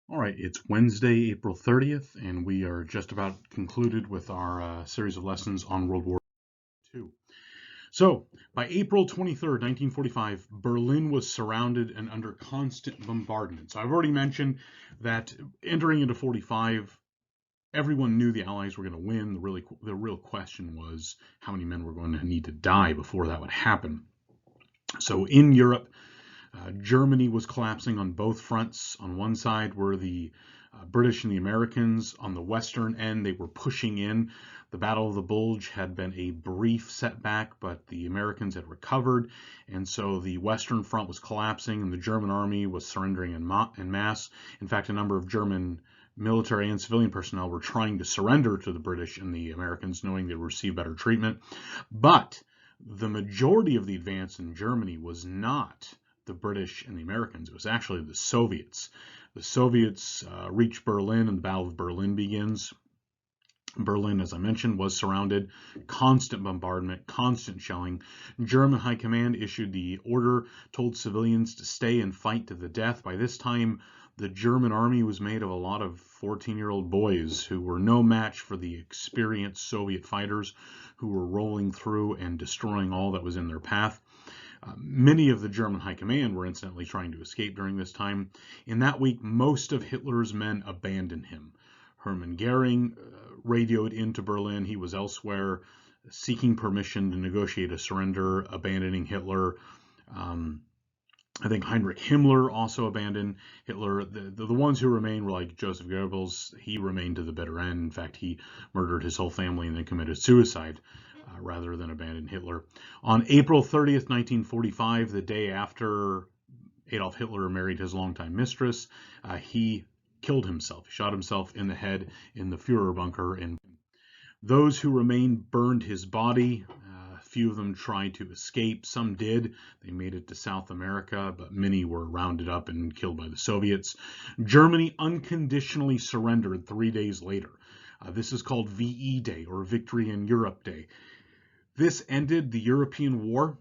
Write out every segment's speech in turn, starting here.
All right, it's Wednesday, April 30th, and we are just about concluded with our series of lessons on World War II. So, by April 23rd, 1945, Berlin was surrounded and under constant bombardment. So, I've already mentioned that entering into 45, everyone knew the Allies were going to win. The real question was how many men were going to need to die before that would happen. So, in Europe, Germany was collapsing on both fronts. On one side were the British and the Americans. On the western end, they were pushing in. The Battle of the Bulge had been a brief setback, but the Americans had recovered, and so the Western Front was collapsing, and the German army was surrendering in mass. In fact, a number of German military and civilian personnel were trying to surrender to the British and the Americans, knowing they would receive better treatment. But the majority of the advance in Germany was not the British and the Americans. It was actually the Soviets. The Soviets reach Berlin, and the Battle of Berlin begins. Berlin, as I mentioned, was surrounded, constant bombardment, constant shelling. German High Command issued the order, told civilians to stay and fight to the death. By this time, the German army was made of a lot of 14-year-old boys who were no match for the experienced Soviet fighters who were rolling through and destroying all that was in their path. Many of the German High Command were incidentally trying to escape during this time. In that week, most of Hitler's men abandoned him. Hermann Goering radioed into Berlin. He was elsewhere seeking permission to negotiate a surrender, abandoning Hitler. I think Heinrich Himmler also abandoned Hitler. The ones who remained were like Joseph Goebbels. He remained to the bitter end. In fact, he murdered his whole family and then committed suicide rather than abandon Hitler. On April 30th, 1945, the day after Adolf Hitler married his longtime mistress, he killed himself. He shot himself in the head in the Führer bunker. And those who remained burned his body. A few of them tried to escape. Some did. They made it to South America, but many were rounded up and killed by the Soviets. Germany unconditionally surrendered 3 days later. This is called VE Day, or Victory in Europe Day. This ended the European War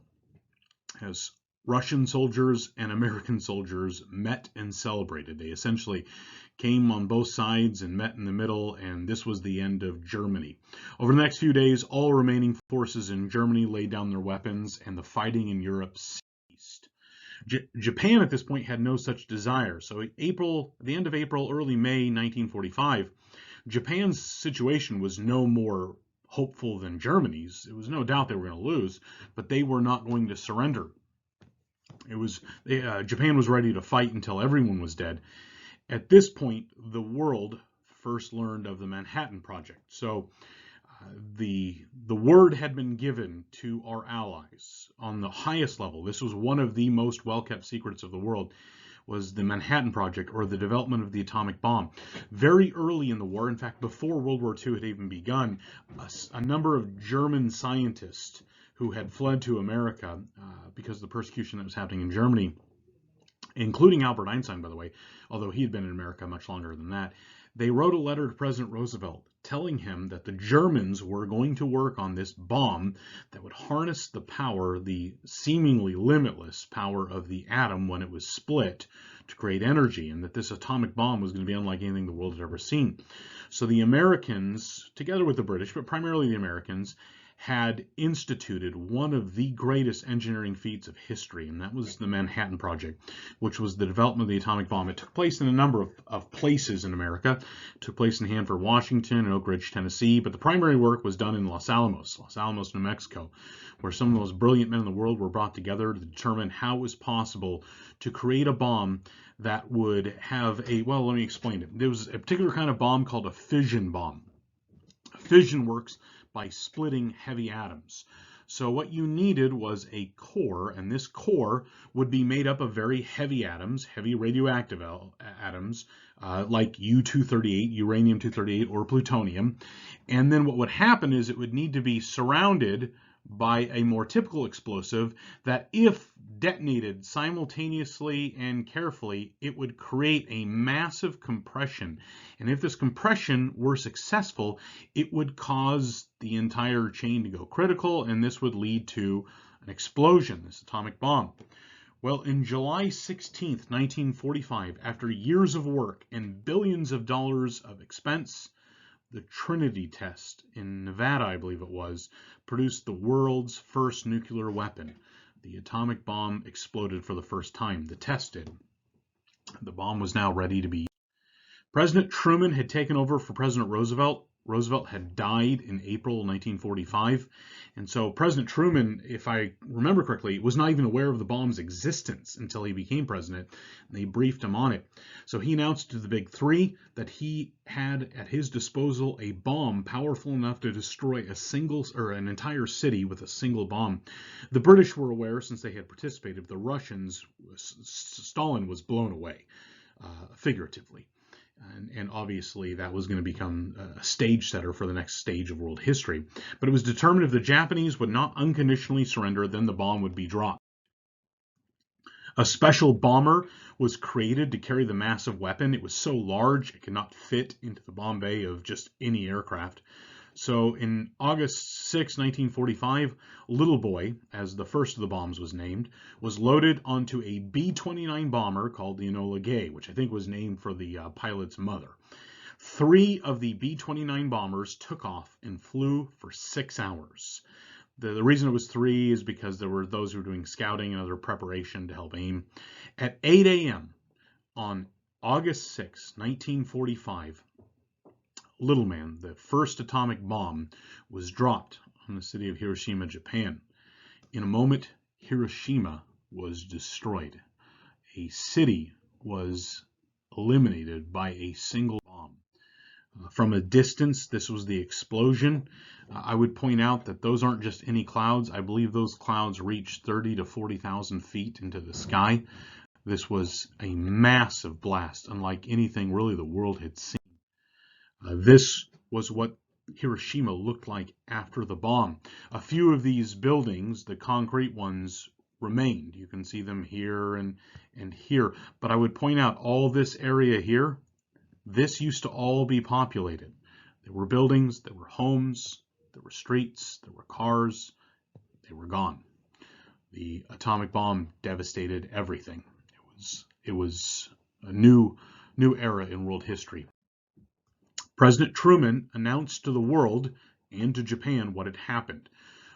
as Russian soldiers and American soldiers met and celebrated. They essentially came on both sides and met in the middle, and this was the end of Germany. Over the next few days, all remaining forces in Germany laid down their weapons, and the fighting in Europe ceased. Japan at this point had no such desire. So the end of April, early May 1945, Japan's situation was no more hopeful than Germany's. It was no doubt they were going to lose, but they were not going to surrender. Japan was ready to fight until everyone was dead. At this point, the world first learned of the Manhattan Project. So the word had been given to our allies on the highest level. This was one of the most well-kept secrets of the world, was the Manhattan Project, or the development of the atomic bomb. Very early in the war, in fact, before World War II had even begun, a number of German scientists who had fled to America because of the persecution that was happening in Germany, including Albert Einstein, by the way, although he had been in America much longer than that, they wrote a letter to President Roosevelt telling him that the Germans were going to work on this bomb that would harness the power, the seemingly limitless power of the atom when it was split to create energy, and that this atomic bomb was going to be unlike anything the world had ever seen. So the Americans, together with the British, but primarily the Americans, had instituted one of the greatest engineering feats of history, and that was the Manhattan Project, which was the development of the atomic bomb. It took place in a number of places in America. It took place in Hanford, Washington, and Oak Ridge, Tennessee, but the primary work was done in Los Alamos, New Mexico, where some of the most brilliant men in the world were brought together to determine how it was possible to create a bomb that would have well, let me explain it. There was a particular kind of bomb called a fission bomb. Fission works by splitting heavy atoms. So what you needed was a core, and this core would be made up of very heavy atoms, heavy radioactive atoms, like U-238, uranium-238, or plutonium. And then what would happen is it would need to be surrounded by a more typical explosive that, if detonated simultaneously and carefully, it would create a massive compression. And if this compression were successful, it would cause the entire chain to go critical, and this would lead to an explosion, this atomic bomb. Well, in July 16th, 1945, after years of work and billions of dollars of expense, the Trinity test in Nevada, I believe it was, produced the world's first nuclear weapon. The atomic bomb exploded for the first time. The test did. The bomb was now ready to be. President Truman had taken over for President Roosevelt. Roosevelt had died in April 1945. And so President Truman, if I remember correctly, was not even aware of the bomb's existence until he became president. And they briefed him on it. So he announced to the Big Three that he had at his disposal a bomb powerful enough to destroy an entire city with a single bomb. The British were aware since they had participated. The Russians, Stalin was blown away, figuratively. And obviously that was going to become a stage setter for the next stage of world history. But it was determined if the Japanese would not unconditionally surrender, then the bomb would be dropped. A special bomber was created to carry the massive weapon. It was so large it could not fit into the bomb bay of just any aircraft. So in August 6, 1945, Little Boy, as the first of the bombs was named, was loaded onto a B-29 bomber called the Enola Gay, which I think was named for the pilot's mother. 3 of the B-29 bombers took off and flew for 6 hours. The reason it was 3 is because there were those who were doing scouting and other preparation to help aim. At 8 a.m. on August 6, 1945, Little Man, the first atomic bomb, was dropped on the city of Hiroshima, Japan. In a moment, Hiroshima was destroyed. A city was eliminated by a single bomb. From a distance, this was the explosion. I would point out that those aren't just any clouds. I believe those clouds reached 30 to 40,000 feet into the sky. This was a massive blast, unlike anything really the world had seen. This was what Hiroshima looked like after the bomb. A few of these buildings, the concrete ones, remained. You can see them here and here. But I would point out all this area here, this used to all be populated. There were buildings, there were homes, there were streets, there were cars. They were gone. The atomic bomb devastated everything. It was a new era in world history. President Truman announced to the world and to Japan what had happened,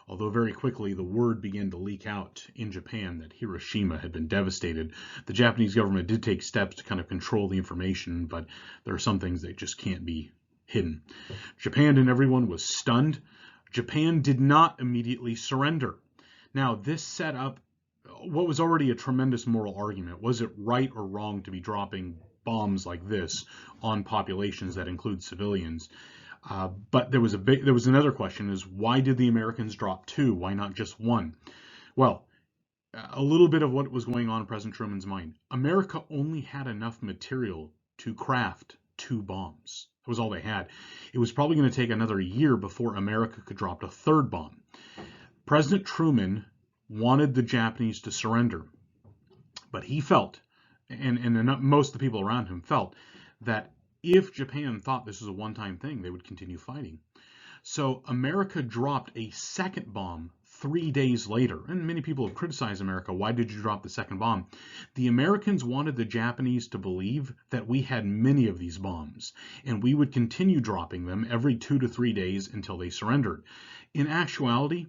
although very quickly the word began to leak out in Japan that Hiroshima had been devastated. The Japanese government did take steps to kind of control the information, but there are some things that just can't be hidden. Japan and everyone was stunned. Japan did not immediately surrender. Now, this set up what was already a tremendous moral argument. Was it right or wrong to be dropping bombs like this on populations that include civilians? But there was another question: is why did the Americans drop 2? Why not just 1? Well, a little bit of what was going on in President Truman's mind. America only had enough material to craft 2 bombs. That was all they had. It was probably going to take another year before America could drop a 3rd bomb. President Truman wanted the Japanese to surrender, but he felt, and most of the people around him felt, that if Japan thought this was a one-time thing, they would continue fighting. So America dropped a 2nd bomb 3 days later, and many people have criticized America. Why did you drop the 2nd bomb? The Americans wanted the Japanese to believe that we had many of these bombs, and we would continue dropping them every 2 to 3 days until they surrendered. In actuality,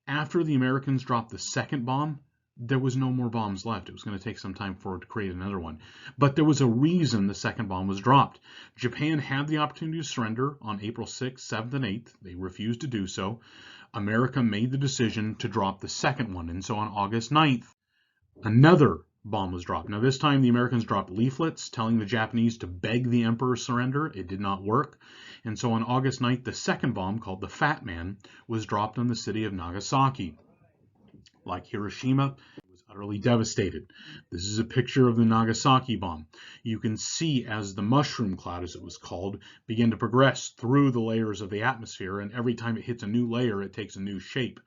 after the Americans dropped the 2nd bomb, there was no more bombs left. It was going to take some time for it to create another one. But there was a reason the 2nd bomb was dropped. Japan had the opportunity to surrender on April 6th, 7th, and 8th. They refused to do so. America made the decision to drop the 2nd one. And so on August 9th, another bomb was dropped. Now this time the Americans dropped leaflets telling the Japanese to beg the emperor surrender. It did not work. And so on August 9th, the 2nd bomb, called the Fat Man, was dropped on the city of Nagasaki. Like Hiroshima, it was utterly devastated. This is a picture of the Nagasaki bomb. You can see as the mushroom cloud, as it was called, began to progress through the layers of the atmosphere, and every time it hits a new layer, it takes a new shape.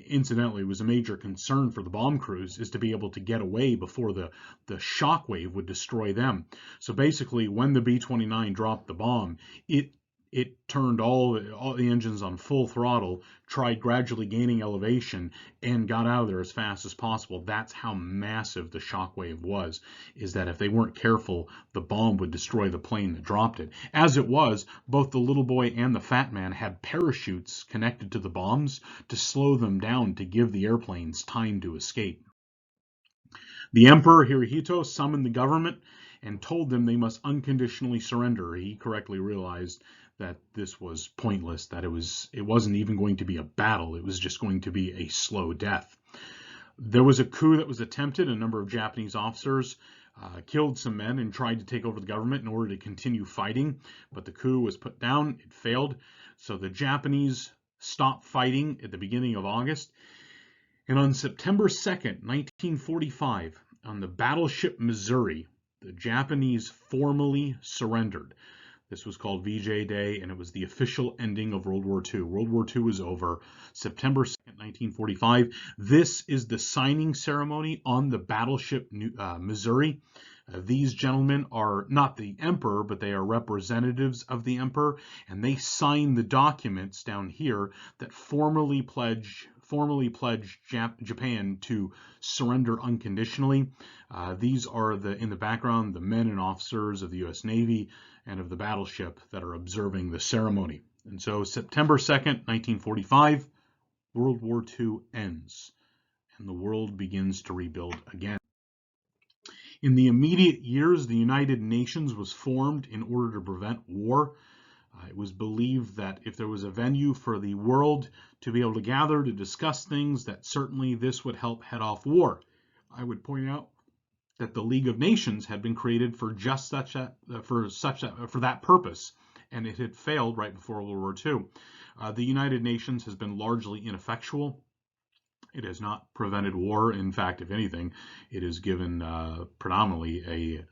Incidentally, it was a major concern for the bomb crews is to be able to get away before the shock wave would destroy them. So basically, when the B-29 dropped the bomb, it it turned all the engines on full throttle, tried gradually gaining elevation, and got out of there as fast as possible. That's how massive the shockwave was, is that if they weren't careful, the bomb would destroy the plane that dropped it. As it was, both the little boy and the fat man had parachutes connected to the bombs to slow them down to give the airplanes time to escape. The Emperor Hirohito summoned the government and told them they must unconditionally surrender. He correctly realized that this was pointless, that it wasn't even going to be a battle, it was just going to be a slow death. There was a coup that was attempted. A number of Japanese officers killed some men and tried to take over the government in order to continue fighting, but the coup was put down, it failed. So the Japanese stopped fighting at the beginning of August, and on September 2nd, 1945, on the battleship Missouri, the Japanese formally surrendered. This was called VJ Day, and it was the official ending of World War II. World War II was over. September 2nd, 1945. This is the signing ceremony on the battleship Missouri. These gentlemen are not the emperor, but they are representatives of the emperor, and they sign the documents down here that formally pledge Japan to surrender unconditionally. These are in the background, the men and officers of the U.S. Navy and of the battleship that are observing the ceremony. And so September 2nd, 1945, World War II ends, and the world begins to rebuild again. In the immediate years, the United Nations was formed in order to prevent war. It was believed that if there was a venue for the world to be able to gather to discuss things, that certainly this would help head off war. I would point out that the League of Nations had been created for just for that purpose, and it had failed right before World War II. The United Nations has been largely ineffectual. It has not prevented war. In fact, if anything, it has given predominantly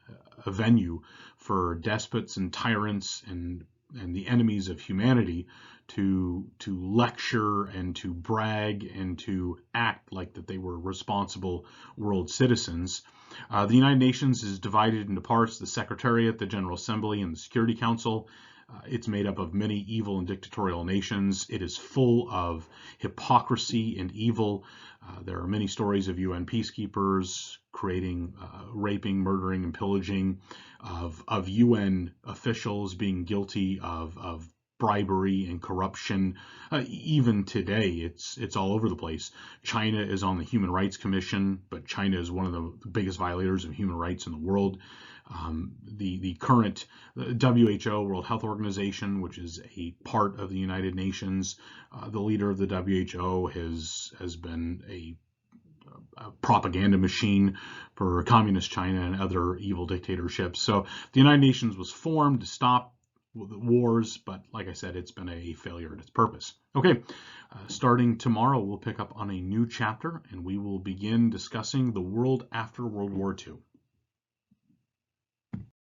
a venue for despots and tyrants and the enemies of humanity to lecture and to brag and to act like that they were responsible world citizens. The United Nations is divided into parts: the Secretariat, the General Assembly, and the Security Council. It's made up of many evil and dictatorial nations. It is full of hypocrisy and evil. There are many stories of UN peacekeepers creating, raping, murdering, and pillaging, of UN officials being guilty of bribery and corruption. Even today, it's all over the place. China is on the Human Rights Commission, but China is one of the biggest violators of human rights in the world. The current WHO, World Health Organization, which is a part of the United Nations, the leader of the WHO has been a propaganda machine for communist China and other evil dictatorships. So the United Nations was formed to stop wars, but like I said, it's been a failure at its purpose. Okay, starting tomorrow, we'll pick up on a new chapter, and we will begin discussing the world after World War II.